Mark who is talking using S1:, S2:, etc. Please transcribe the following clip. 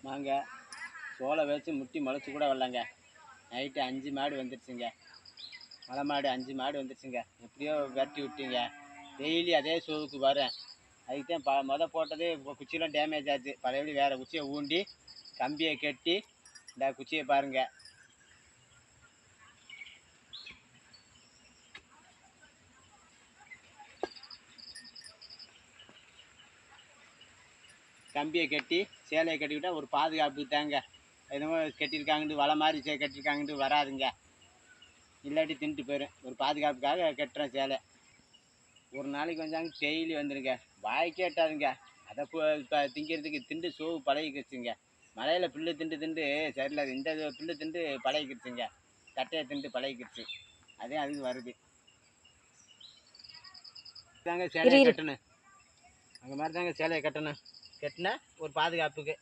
S1: வாங்க சோளை வச்சு முட்டி முளைச்சி கூட வரலங்க. நைட்டு 5 மாடு வந்துடுச்சுங்க. மலை மாடு 5 மாடு வந்துடுச்சுங்க. எப்படியோ விரட்டி விட்டீங்க. டெய்லி அதே ஷோவுக்கு வரேன். அதுக்கு தான் போட்டது குச்சியெல்லாம் டேமேஜ் ஆச்சு. பழையபடி வேறு குச்சியை ஊண்டி கம்பியை கட்டி இந்த குச்சியை பாருங்கள். கம்பியை கட்டி சேலையை கட்டிக்கிட்டால் ஒரு பாதுகாப்பு தாங்க. என்னமோ கட்டியிருக்காங்கன்ட்டு வலை மாதிரி கட்டியிருக்காங்கன்ட்டு வராதுங்க. இல்லாட்டி தின்ட்டு போயிடும். ஒரு பாதுகாப்புக்காக கட்டுறேன் சேலை. ஒரு நாளைக்கு வந்தாங்க டெய்லி வந்துடுங்க. வாய்க்கே எட்டாதுங்க. அதை இப்போ திங்கிறதுக்கு திண்டு சோவு பழகிக்கிடுச்சுங்க. மலையில் புல்லு திண்டு சரியில்லை. இந்த புல்லு திண்டு பழகிக்கிடுச்சுங்க. கட்டையை திண்டு பழகிக்கிடுச்சு. அதே அதுக்கு வருது. தாங்க சேலையை கட்டணும். அங்கே மாதிரி தாங்க சேலையை கட்டணும். கட்டினா ஒரு பாதுகாப்புக்கு.